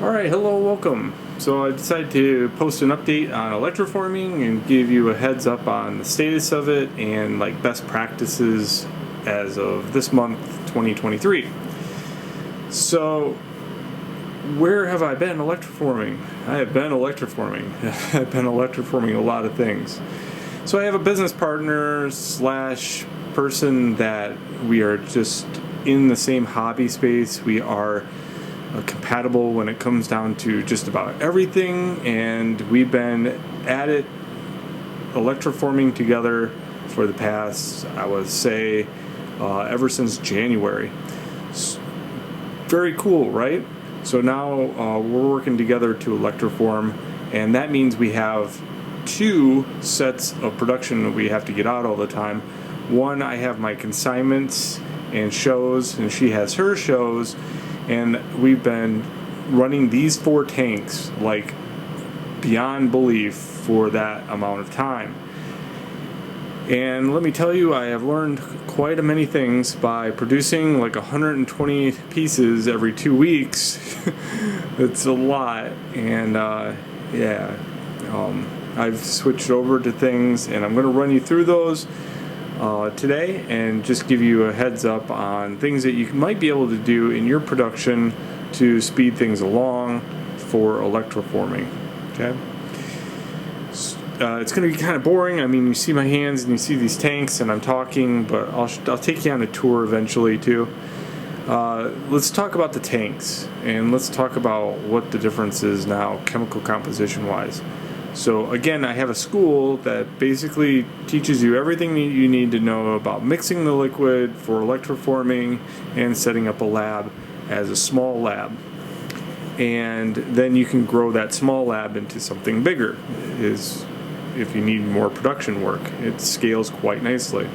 Alright, hello, welcome. So I decided to post an update on electroforming and give you a heads up on the status of it and like best practices as of this month, 2023. So where have I been electroforming? I have been electroforming. I've been electroforming a lot of things. So I have a business partner slash person that we are just in the same hobby space. We are compatible when it comes down to just about everything, and we've been at it electroforming together for the past, I would say, ever since January. Very cool, right? So now we're working together to electroform, and that means we have two sets of production that we have to get out all the time. One, I have my consignments and shows, and she has her shows. And we've been running these 4 tanks like beyond belief for that amount of time. And let me tell you, I have learned quite a many things by producing like 120 pieces every 2 weeks. It's a lot. And I've switched over to things, and I'm going to run you through those today and just give you a heads up on things that you might be able to do in your production to speed things along for electroforming. Okay. It's going to be kind of boring. I mean, you see my hands and you see these tanks and I'm talking, but I'll take you on a tour eventually too. Let's talk about the tanks, and let's talk about what the difference is now chemical composition wise. So again, I have a school that basically teaches you everything that you need to know about mixing the liquid for electroforming and setting up a lab as a small lab. And then you can grow that small lab into something bigger if you need more production work. It scales quite nicely.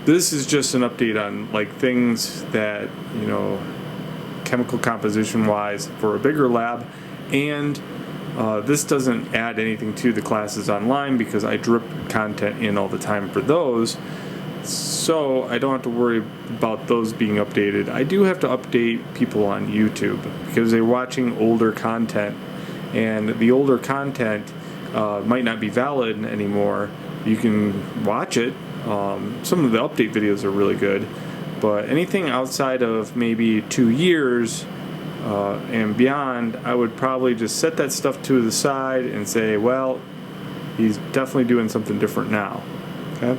This is just an update on like things that, chemical composition wise for a bigger lab, and this doesn't add anything to the classes online because I drip content in all the time for those, so I don't have to worry about those being updated. I do have to update people on YouTube because they're watching older content, and the older content might not be valid anymore. You can watch it. Some of the update videos are really good, but anything outside of maybe 2 years and beyond, I would probably just set that stuff to the side and say, well, he's definitely doing something different now. Okay.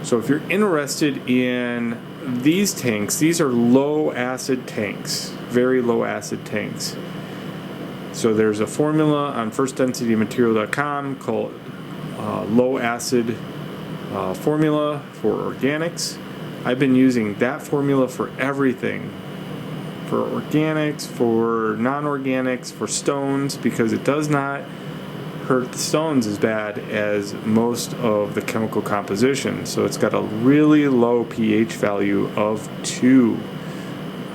So if you're interested in these tanks, these are low acid tanks, very low acid tanks. So there's a formula on firstdensitymaterial.com called low acid formula for organics. I've been using that formula for everything, for organics, for non-organics, for stones, because it does not hurt the stones as bad as most of the chemical composition. So it's got a really low pH value of 2.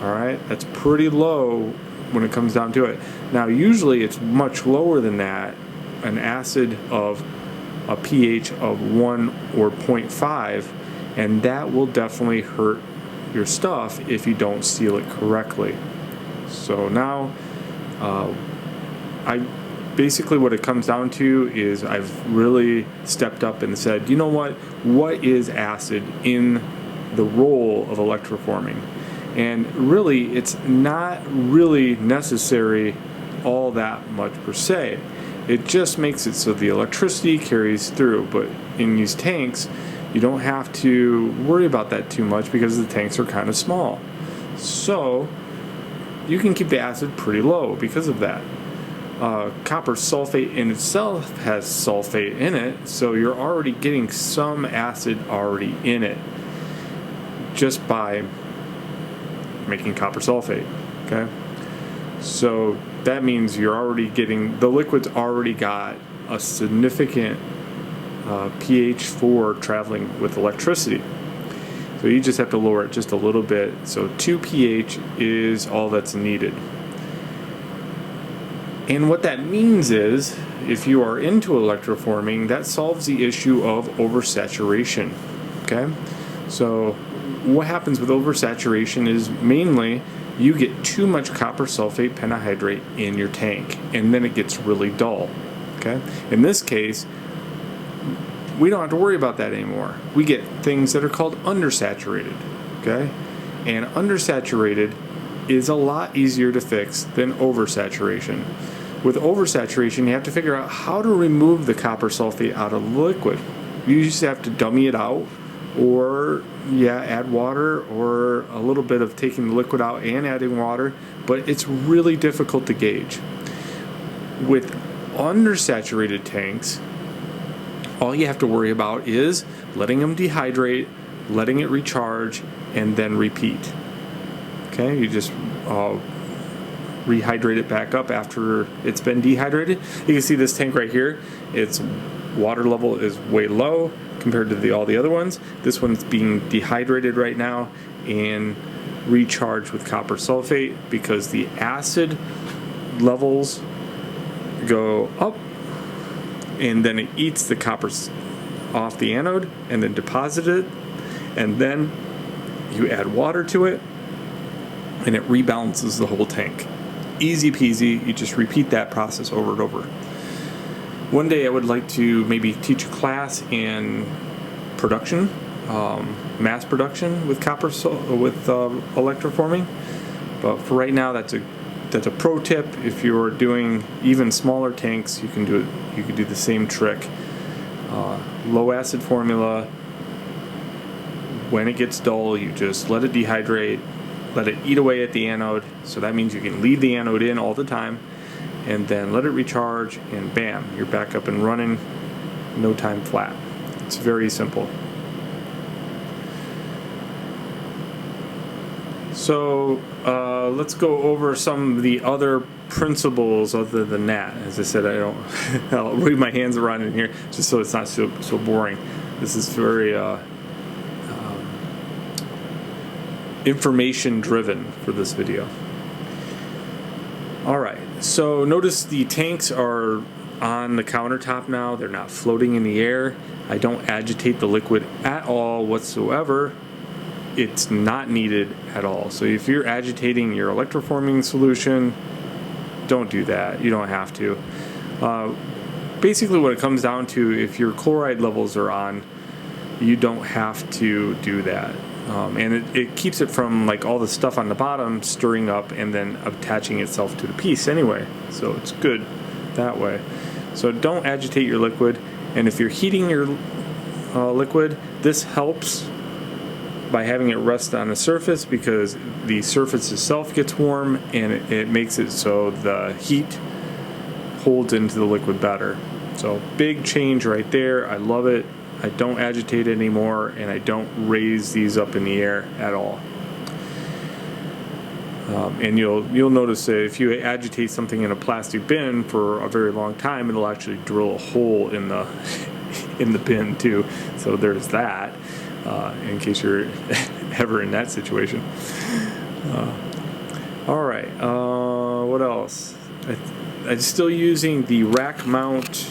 Alright, that's pretty low when it comes down to it. Now usually it's much lower than that, an acid of a pH of 1 or 0.5, and that will definitely hurt your stuff if you don't seal it correctly. So now basically what it comes down to is I've really stepped up and said, you know what is acid in the role of electroforming? And really it's not really necessary all that much per se. It just makes it so the electricity carries through, but in these tanks you don't have to worry about that too much because the tanks are kind of small. So you can keep the acid pretty low because of that. Copper sulfate in itself has sulfate in it, so you're already getting some acid already in it just by making copper sulfate. Okay? So that means you're already getting, the liquid's already got a significant pH for traveling with electricity. So you just have to lower it just a little bit. So 2 pH is all that's needed. And what that means is, if you are into electroforming, that solves the issue of oversaturation. Okay? So what happens with oversaturation is mainly you get too much copper sulfate pentahydrate in your tank, and then it gets really dull. Okay? In this case, we don't have to worry about that anymore. We get things that are called undersaturated. Okay? And undersaturated is a lot easier to fix than oversaturation. With oversaturation, you have to figure out how to remove the copper sulfate out of the liquid. You just have to dummy it out, or add water, or a little bit of taking the liquid out and adding water, but it's really difficult to gauge. With undersaturated tanks, all you have to worry about is letting them dehydrate, letting it recharge, and then repeat. Okay, you just rehydrate it back up after it's been dehydrated. You can see this tank right here, its water level is way low compared to all the other ones. This one's being dehydrated right now and recharged with copper sulfate because the acid levels go up, and then it eats the copper off the anode and then deposits it, and then you add water to it and it rebalances the whole tank. Easy peasy. You just repeat that process over and over. One day I would like to maybe teach a class in production, mass production with electroforming. But for right now, that's a pro tip. If you're doing even smaller tanks, you can do it. You can do the same trick. Low acid formula. When it gets dull, you just let it dehydrate, let it eat away at the anode. So that means you can leave the anode in all the time, and then let it recharge, and bam, you're back up and running, no time flat. It's very simple. So let's go over some of the other principles other than that. As I said, I'll wave my hands around in here just so it's not so boring. This is very information driven for this video. Alright, so notice the tanks are on the countertop now. They're not floating in the air. I don't agitate the liquid at all whatsoever. It's not needed at all. So if you're agitating your electroforming solution, don't do that. You don't have to. Basically what it comes down to, if your chloride levels are on, you don't have to do that. And it keeps it from like all the stuff on the bottom stirring up and then attaching itself to the piece anyway. So it's good that way. So don't agitate your liquid. And if you're heating your liquid, this helps by having it rest on the surface, because the surface itself gets warm and it makes it so the heat holds into the liquid better. So big change right there. I love it. I don't agitate it anymore, and I don't raise these up in the air at all. And you'll notice that if you agitate something in a plastic bin for a very long time, it'll actually drill a hole in the in the bin too. So there's that, in case you're ever in that situation. All right, what else? I'm still using the rack mount.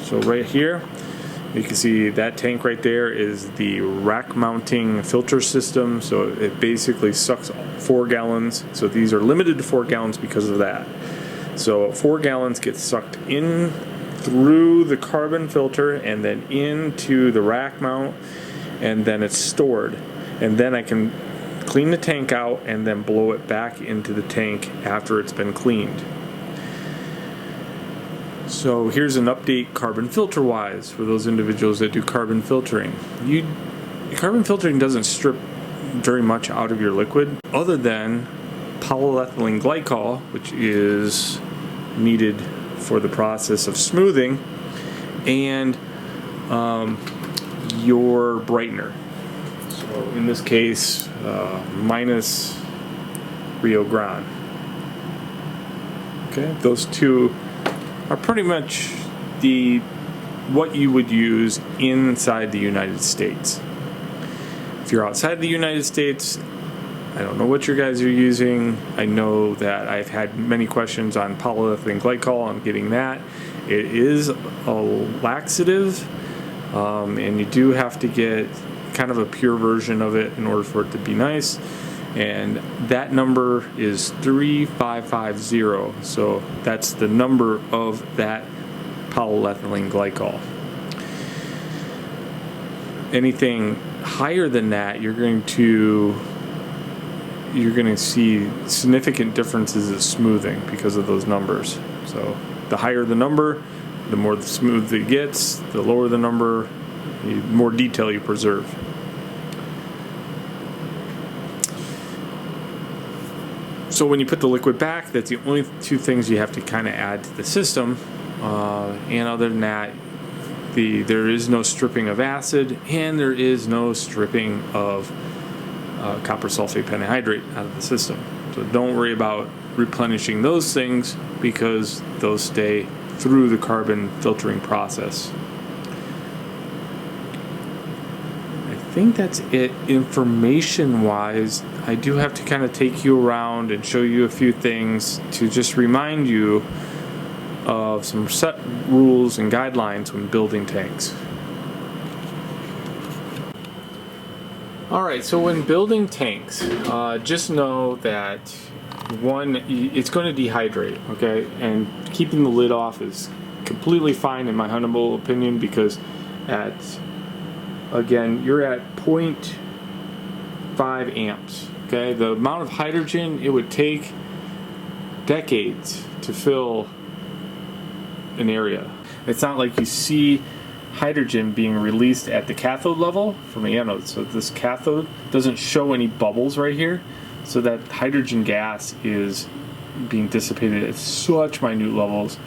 So right here, you can see that tank right there is the rack mounting filter system. So it basically sucks 4 gallons. So these are limited to 4 gallons because of that. So 4 gallons get sucked in through the carbon filter and then into the rack mount, and then it's stored. And then I can clean the tank out and then blow it back into the tank after it's been cleaned. So here's an update carbon filter wise for those individuals that do carbon filtering. Carbon filtering doesn't strip very much out of your liquid other than polyethylene glycol, which is needed for the process of smoothing, and your brightener. So in this case, minus Rio Grande. Okay, those two are pretty much what you would use inside the United States. If you're outside the United States, I don't know what your guys are using. I know that I've had many questions on polyethylene glycol. I'm getting that. It is a laxative, and you do have to get kind of a pure version of it in order for it to be nice. And that number is 3550. So that's the number of that polyethylene glycol. Anything higher than that, you're going to see significant differences in smoothing because of those numbers. So the higher the number, the more the smooth it gets. The lower the number, the more detail you preserve. So when you put the liquid back, that's the only two things you have to kind of add to the system. And other than that, there is no stripping of acid, and there is no stripping of copper sulfate pentahydrate out of the system. So don't worry about replenishing those things because those stay through the carbon filtering process. I think that's it information-wise. I do have to kind of take you around and show you a few things to just remind you of some set rules and guidelines when building tanks. Alright, so when building tanks, just know that one, it's going to dehydrate, okay? And keeping the lid off is completely fine in my humble opinion because again, you're at 0.5 amps, okay? The amount of hydrogen it would take decades to fill an area. It's not like you see hydrogen being released at the cathode level from the anode. So this cathode doesn't show any bubbles right here. So that hydrogen gas is being dissipated at such minute levels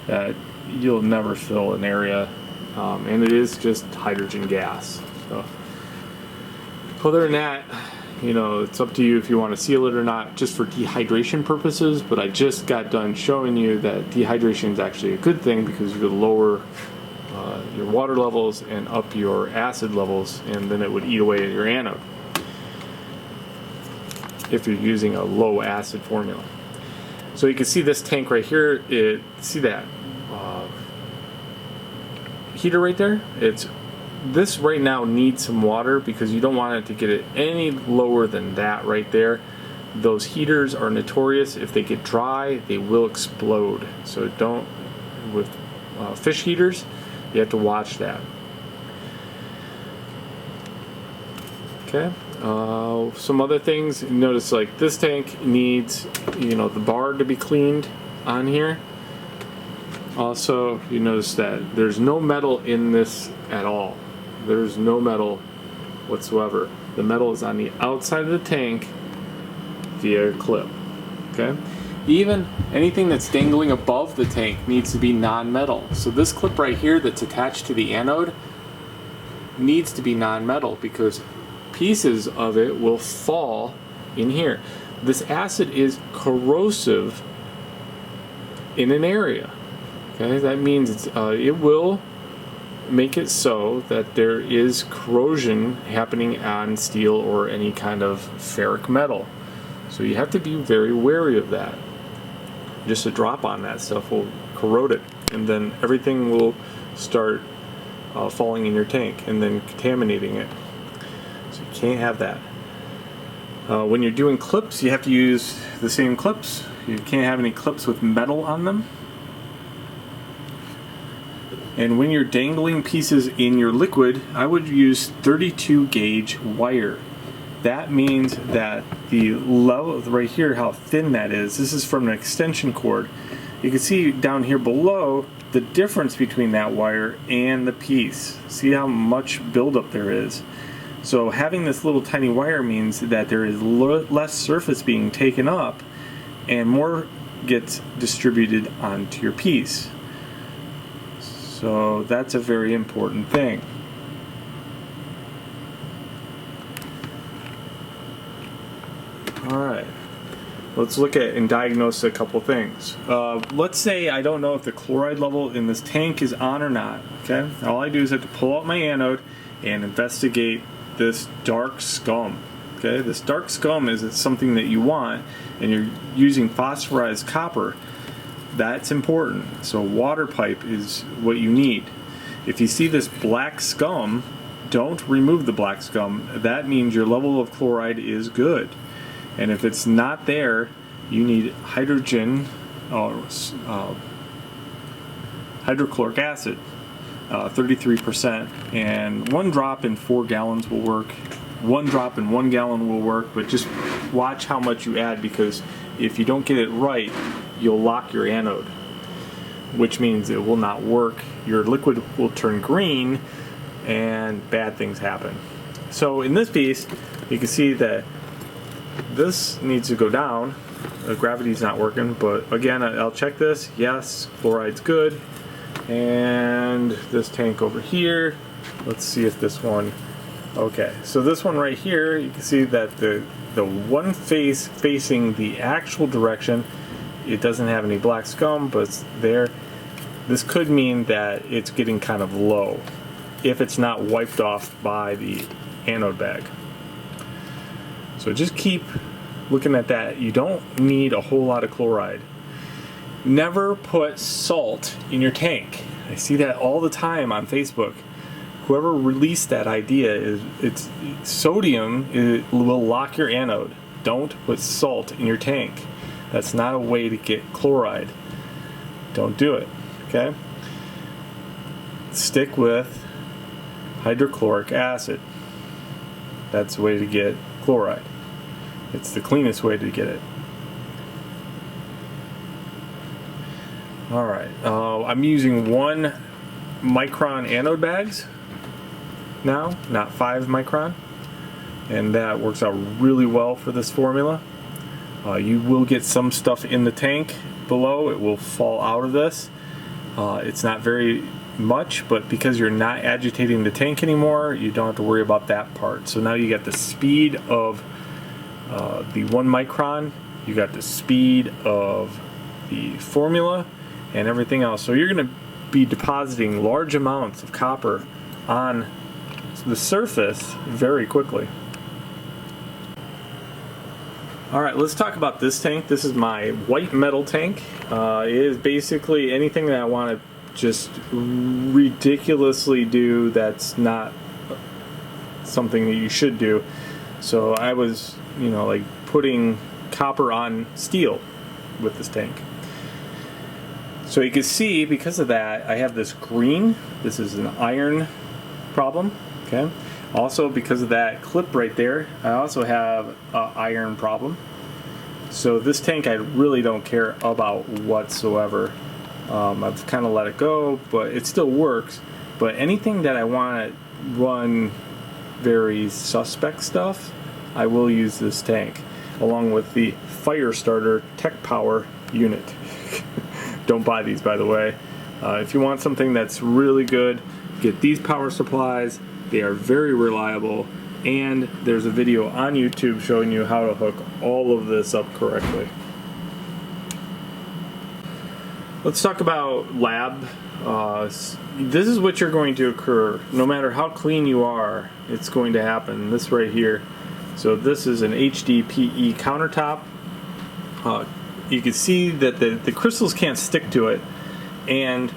that you'll never fill an area. And it is just hydrogen gas. So other than that, it's up to you if you want to seal it or not, just for dehydration purposes. But I just got done showing you that dehydration is actually a good thing because you lower your water levels and up your acid levels, and then it would eat away at your anode if you're using a low acid formula. So you can see this tank right here. See that heater right there? This right now needs some water because you don't want it to get it any lower than that right there. Those heaters are notorious. If they get dry, they will explode. So don't, with fish heaters, you have to watch that. Okay. Some other things, notice like this tank needs, the bar to be cleaned on here. Also, you notice that there's no metal in this at all. There's no metal whatsoever. The metal is on the outside of the tank via a clip. Okay? Even anything that's dangling above the tank needs to be non-metal. So this clip right here that's attached to the anode needs to be non-metal because pieces of it will fall in here. This acid is corrosive in an area. Okay, that means it will make it so that there is corrosion happening on steel or any kind of ferric metal. So you have to be very wary of that. Just a drop on that stuff will corrode it, and then everything will start falling in your tank and then contaminating it. So you can't have that. When you're doing clips, you have to use the same clips. You can't have any clips with metal on them. And when you're dangling pieces in your liquid, I would use 32 gauge wire. That means that the level right here, how thin that is, this is from an extension cord. You can see down here below the difference between that wire and the piece. See how much buildup there is. So having this little tiny wire means that there is less surface being taken up and more gets distributed onto your piece. So that's a very important thing. Alright, let's look at and diagnose a couple things. Let's say I don't know if the chloride level in this tank is on or not. Okay, all I do is have to pull out my anode and investigate this dark scum. Okay, this dark scum is something that you want, and you're using phosphorized copper. That's important. So water pipe is what you need. If you see this black scum, don't remove the black scum. That means your level of chloride is good. And if it's not there, you need hydrochloric acid, 33%, and 1 drop in 4 gallons will work. 1 drop in 1 gallon will work, but just watch how much you add, because if you don't get it right, you'll lock your anode, which means it will not work. Your liquid will turn green and bad things happen. So in this piece, you can see that this needs to go down. The gravity's not working, but again, I'll check this. Yes, chloride's good. And this tank over here, let's see if this one, okay, so this one right here, you can see that the one face facing the actual direction, it doesn't have any black scum, but it's there. This could mean that it's getting kind of low if it's not wiped off by the anode bag. So just keep looking at that. You don't need a whole lot of chloride. Never put salt in your tank. I see that all the time on Facebook. Whoever released that idea it's sodium will lock your anode. Don't put salt in your tank. That's not a way to get chloride. Don't do it, okay? Stick with hydrochloric acid. That's the way to get chloride. It's the cleanest way to get it. Alright, I'm using 1 micron anode bags now, not 5 micron, and that works out really well for this formula. You will get some stuff in the tank below. It will fall out of this. It's not very much, but because you're not agitating the tank anymore, you don't have to worry about that part. So now you got the speed of the 1 micron, you got the speed of the formula, and everything else. So you're going to be depositing large amounts of copper on the surface very quickly. Alright, let's talk about this tank. This is my white metal tank. It is basically anything that I want to just ridiculously do that's not something that you should do. So I was, like putting copper on steel with this tank. So you can see, because of that, I have this green. This is an iron problem, okay? Also, because of that clip right there, I also have an iron problem. So this tank I really don't care about whatsoever. I've kind of let it go, but it still works. But anything that I want to run very suspect stuff, I will use this tank, along with the fire starter Tech Power unit. Don't buy these, by the way. If you want something that's really good, get these power supplies. They are very reliable, and there's a video on YouTube showing you how to hook all of this up correctly. Let's talk about lab. This is what you're going to occur. No matter how clean you are, it's going to happen. This right here. So this is an HDPE countertop. You can see that the crystals can't stick to it, and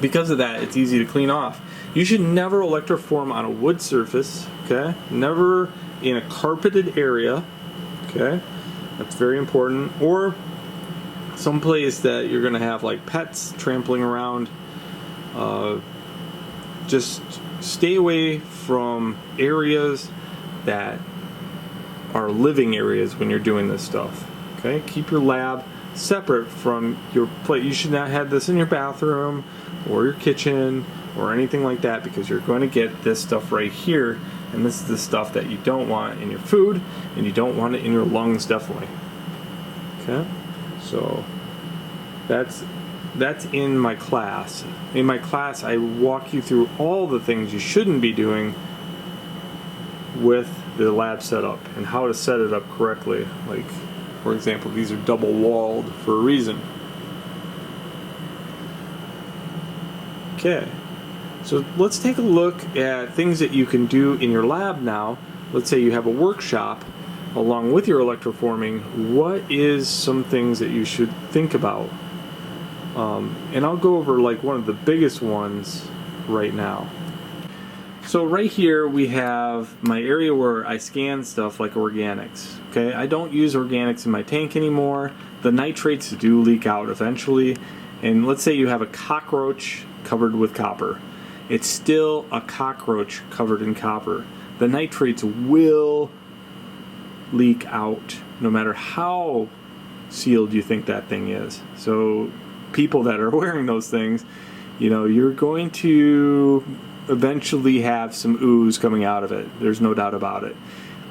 because of that, it's easy to clean off. You should never electroform on a wood surface, okay? Never in a carpeted area, okay? That's very important. Or someplace that you're gonna have like pets trampling around. Just stay away from areas that are living areas when you're doing this stuff. Okay, keep your lab separate from your plate. You should not have this in your bathroom or your kitchen or anything like that, because you're going to get this stuff right here, and this is the stuff that you don't want in your food, and you don't want it in your lungs, definitely. Okay, so that's in my class. In my class, I walk you through all the things you shouldn't be doing with the lab setup and how to set it up correctly. Like, for example, these are double walled for a reason. Okay, so let's take a look at things that you can do in your lab now. Let's say you have a workshop along with your electroforming. What is some things that you should think about? And I'll go over like one of the biggest ones right now. So right here we have my area where I scan stuff like organics. Okay, I don't use organics in my tank anymore. The nitrates do leak out eventually. And let's say you have a cockroach covered with copper. It's still a cockroach covered in copper. The nitrates will leak out no matter how sealed you think that thing is. So people that are wearing those things, you know, you're going to eventually have some ooze coming out of it. There's no doubt about it.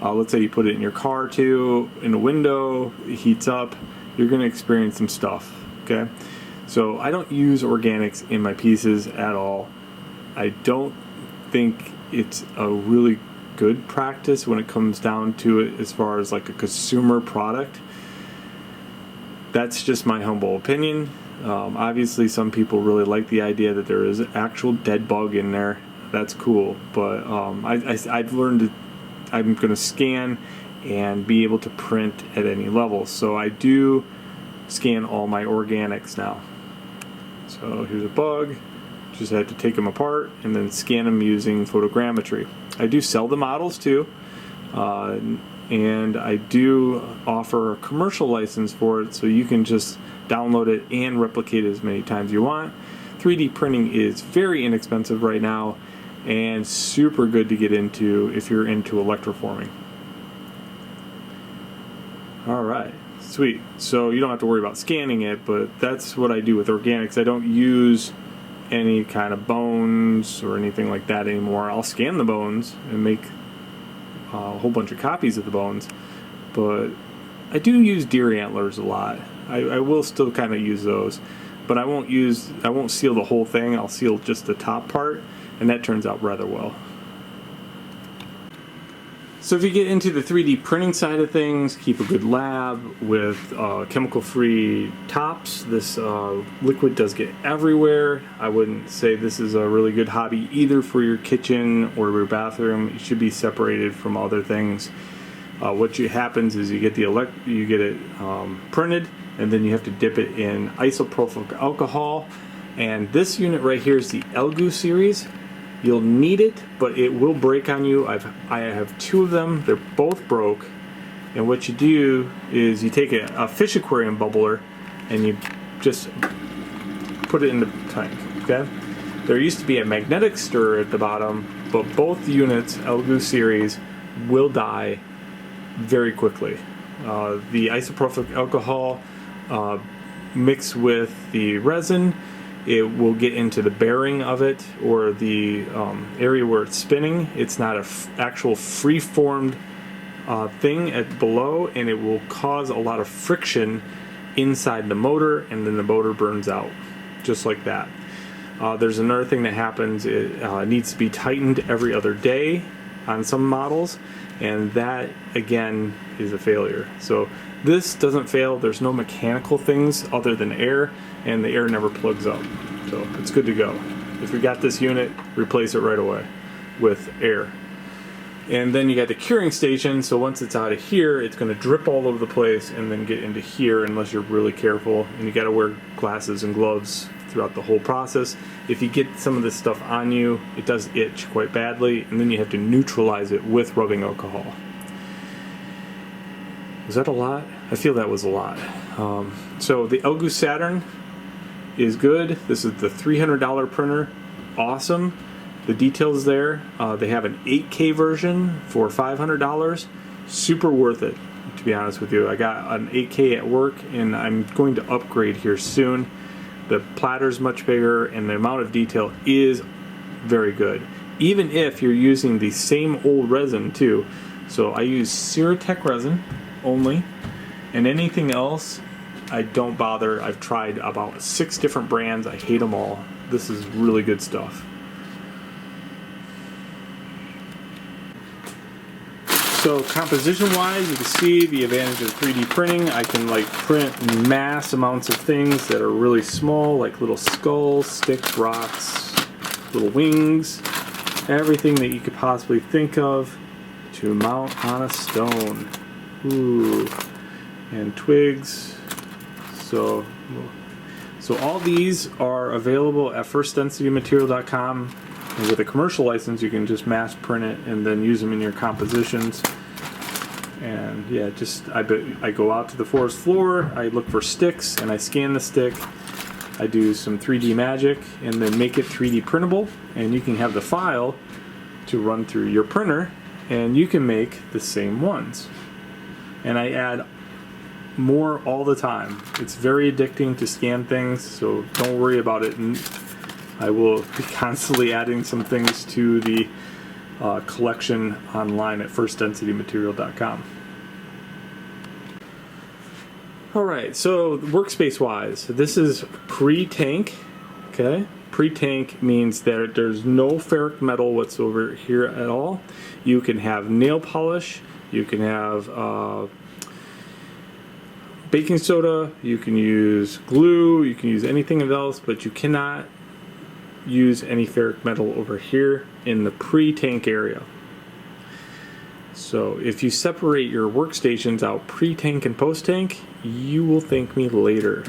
Let's say you put it in your car too, in a window, it heats up, you're going to experience some stuff. Okay, so I don't use organics in my pieces at all. I don't think it's a really good practice when it comes down to it as far as like a consumer product. That's just my humble opinion. Obviously some people really like the idea that there is an actual dead bug in there. That's cool, but I've learned that I'm going to scan and be able to print at any level. So I do scan all my organics now. So here's a bug. Just had to take them apart and then scan them using photogrammetry. I do sell the models too, and I do offer a commercial license for it, so you can just download it and replicate it as many times as you want. 3D printing is very inexpensive right now and super good to get into if you're into electroforming. Alright, sweet. So you don't have to worry about scanning it, but that's what I do with organics. I don't use any kind of bones or anything like that anymore. I'll scan the bones and make a whole bunch of copies of the bones, but I do use deer antlers a lot. I will still kind of use those, but I won't seal the whole thing. I'll seal just the top part, and that turns out rather well. So if you get into the 3D printing side of things, keep a good lab with chemical-free tops. This liquid does get everywhere. I wouldn't say this is a really good hobby either for your kitchen or your bathroom. It should be separated from other things. What happens is you get it printed, and then you have to dip it in isopropyl alcohol. And this unit right here is the Elgu series. You'll need it, but it will break on you. I have two of them. They're both broke. And what you do is you take a fish aquarium bubbler and you just put it in the tank. Okay. There used to be a magnetic stirrer at the bottom, but both units, Elgu series, will die very quickly. The isopropyl alcohol mixed with the resin, it will get into the bearing of it or the area where it's spinning. It's not an actual free-formed thing at below, and it will cause a lot of friction inside the motor, and then the motor burns out, just like that. There's another thing that happens. It needs to be tightened every other day on some models, and that again is a failure. So this doesn't fail. There's no mechanical things other than air, and the air never plugs up. So it's good to go. If you got this unit, replace it right away with air. And then you got the curing station, so once it's out of here, it's going to drip all over the place and then get into here unless you're really careful, and you got to wear glasses and gloves throughout the whole process. If you get some of this stuff on you, it does itch quite badly, and then you have to neutralize it with rubbing alcohol. Was that a lot? I feel that was a lot. So the Elgu Saturn is good. This is the $300 printer. Awesome. The details there. They have an 8K version for $500. Super worth it, to be honest with you. I got an 8K at work, and I'm going to upgrade here soon. The platter's much bigger, and the amount of detail is very good. Even if you're using the same old resin too. So I use Ceratec resin only, and anything else I don't bother. I've tried about 6 different brands. I hate them all. This is really good stuff. So composition wise, you can see the advantage of 3D printing. I can print mass amounts of things that are really small, like little skulls, sticks, rocks, little wings, everything that you could possibly think of to mount on a stone. Ooh, and twigs. So all these are available at firstdensitymaterial.com. And with a commercial license, you can just mass print it and then use them in your compositions. And yeah, I go out to the forest floor, I look for sticks, and I scan the stick. I do some 3D magic, and then make it 3D printable. And you can have the file to run through your printer, and you can make the same ones. And I add more all the time. It's very addicting to scan things, so don't worry about it. And I will be constantly adding some things to the collection online at firstdensitymaterial.com. Alright, so workspace wise, this is Pretank. Okay, Pretank means that there's no ferric metal whatsoever here at all. You can have nail polish, you can have baking soda, you can use glue, you can use anything else, but you cannot use any ferric metal over here in the Pretank area. So if you separate your workstations out, Pretank and Posttank, you will thank me later.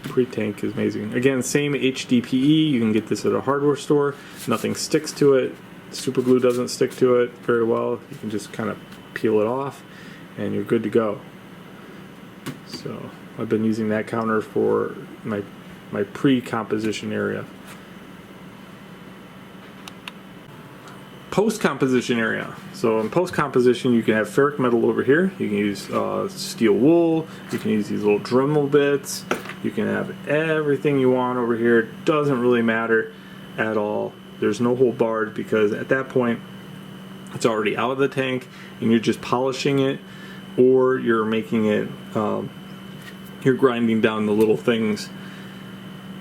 Pretank is amazing. Again, same HDPE, you can get this at a hardware store. Nothing sticks to it. Super glue doesn't stick to it very well. You can just kind of peel it off and you're good to go. So I've been using that counter for my pre-composition area. Post-composition area. So in post-composition, you can have ferric metal over here. You can use steel wool. You can use these little Dremel bits. You can have everything you want over here. It doesn't really matter at all. There's no hold barred, because at that point, it's already out of the tank, and you're just polishing it, or you're making it, you're grinding down the little things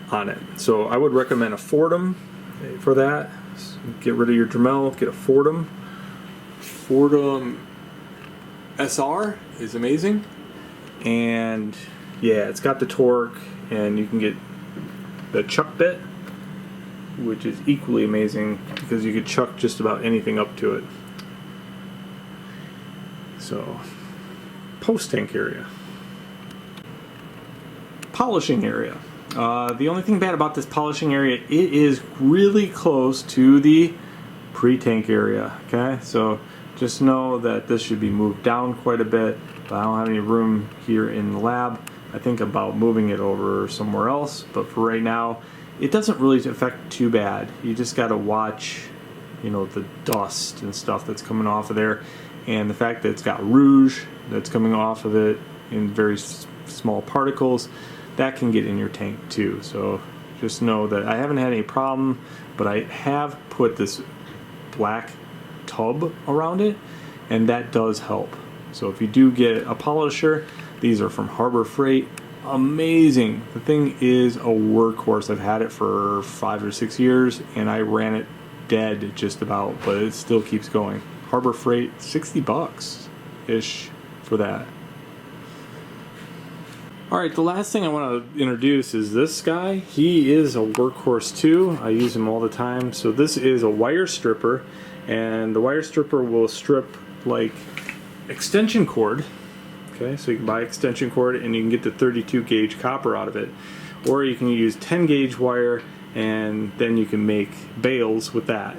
on it. So I would recommend a Fordham for that. Get rid of your Dremel, get a Fordham. Fordham SR is amazing. And yeah, it's got the torque, and you can get the chuck bit, which is equally amazing because you could chuck just about anything up to it. So, post-tank area. Polishing area. The only thing bad about this polishing area, it is really close to the pre-tank area. Okay, so just know that this should be moved down quite a bit, but I don't have any room here in the lab. I think about moving it over somewhere else, but for right now, it doesn't really affect too bad. You just got to watch, you know, the dust and stuff that's coming off of there, and the fact that it's got rouge that's coming off of it in very small particles. That can get in your tank too. So just know that I haven't had any problem, but I have put this black tub around it, and that does help. So if you do get a polisher, these are from Harbor Freight. Amazing. The thing is a workhorse. I've had it for 5 or 6 years, and I ran it dead just about, but it still keeps going. Harbor Freight, $60-ish for that. Alright, the last thing I want to introduce is this guy. He is a workhorse too. I use him all the time. So this is a wire stripper, and the wire stripper will strip like extension cord. Okay, so you can buy extension cord and you can get the 32 gauge copper out of it. Or you can use 10 gauge wire, and then you can make bales with that.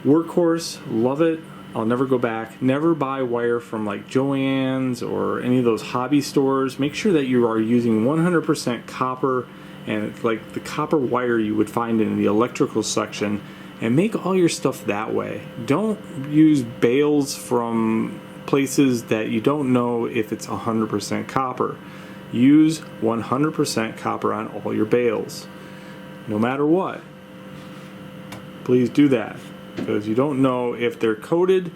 Workhorse, love it. I'll never go back. Never buy wire from like Joann's or any of those hobby stores. Make sure that you are using 100% copper, and it's like the copper wire you would find in the electrical section, and make all your stuff that way. Don't use bales from places that you don't know if it's 100% copper. Use 100% copper on all your bales, no matter what. Please do that, because you don't know if they're coated,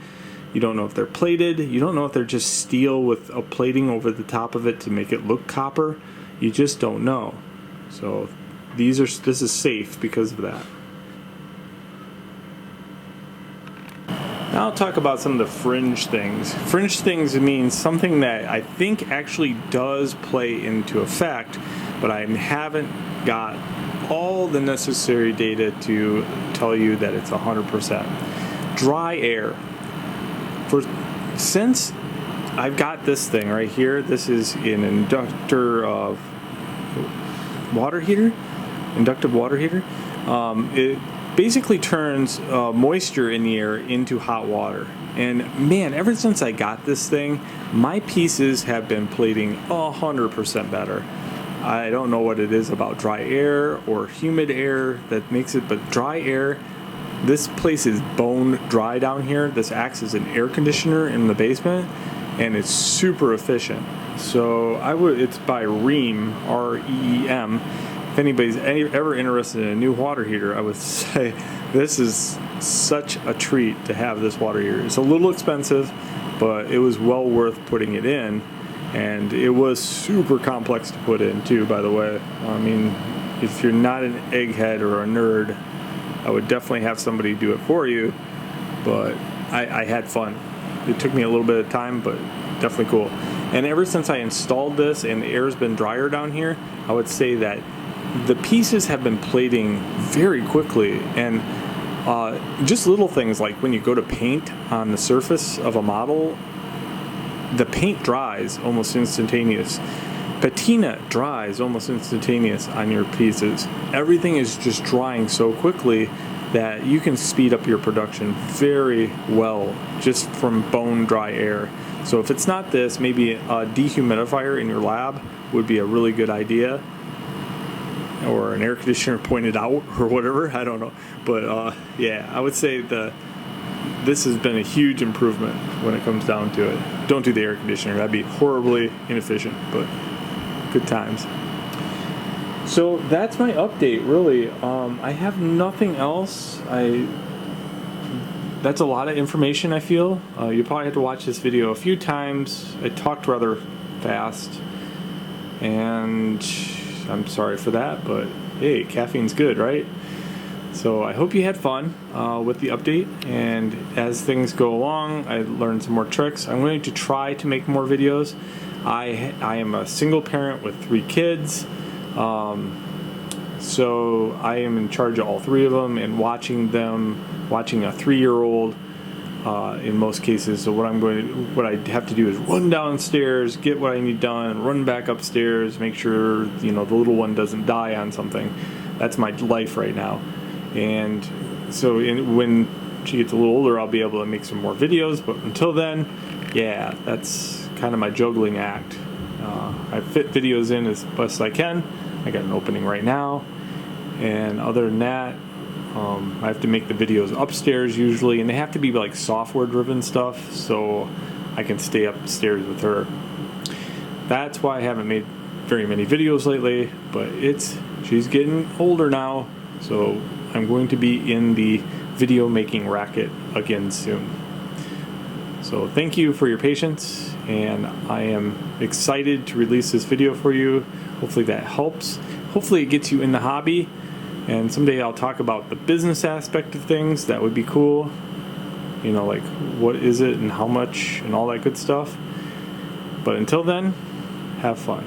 you don't know if they're plated, you don't know if they're just steel with a plating over the top of it to make it look copper. You just don't know. So this is safe because of that. Now I'll talk about some of the fringe things. Fringe things means something that I think actually does play into effect, but I haven't got all the necessary data to tell you that it's 100%. Dry air. Since I've got this thing right here, this is an inductor water heater, inductive water heater. basically turns moisture in the air into hot water. And man, ever since I got this thing, my pieces have been plating 100% better. I don't know what it is about dry air or humid air that makes it, but dry air, this place is bone dry down here. This acts as an air conditioner in the basement, and it's super efficient. So it's by Rheem, R-E-E-M. If anybody's ever interested in a new water heater, I would say this is such a treat to have this water heater. It's a little expensive, but it was well worth putting it in. And it was super complex to put in too, by the way. I mean, if you're not an egghead or a nerd, I would definitely have somebody do it for you. But I had fun. It took me a little bit of time, but definitely cool. And ever since I installed this and the air's been drier down here, I would say that the pieces have been plating very quickly. And just little things like when you go to paint on the surface of a model, the paint dries almost instantaneous. Patina dries almost instantaneous on your pieces. Everything is just drying so quickly that you can speed up your production very well just from bone dry air. So if it's not this, maybe a dehumidifier in your lab would be a really good idea, or an air conditioner pointed out or whatever, I don't know. But yeah, I would say this has been a huge improvement when it comes down to it. Don't do the air conditioner, that'd be horribly inefficient, but good times. So that's my update, really. I have nothing else. That's a lot of information, I feel. You probably have to watch this video a few times. I talked rather fast, and I'm sorry for that, but hey, caffeine's good, right? So I hope you had fun with the update, and as things go along, I learned some more tricks. I'm going to try to make more videos. I am a single parent with 3 kids, so I am in charge of all 3 of them and watching a 3-year-old in most cases. So what I have to do is run downstairs, get what I need done, run back upstairs, make sure the little one doesn't die on something. That's my life right now. And so when she gets a little older, I'll be able to make some more videos. But until then, yeah, that's kind of my juggling act. I fit videos in as best I can. I got an opening right now. And other than that, I have to make the videos upstairs usually. And they have to be like software-driven stuff, so I can stay upstairs with her. That's why I haven't made very many videos lately. But she's getting older now, so I'm going to be in the video making racket again soon. So thank you for your patience, and I am excited to release this video for you. Hopefully that helps. Hopefully it gets you in the hobby, and someday I'll talk about the business aspect of things. That would be cool. Like what is it and how much and all that good stuff. But until then, have fun.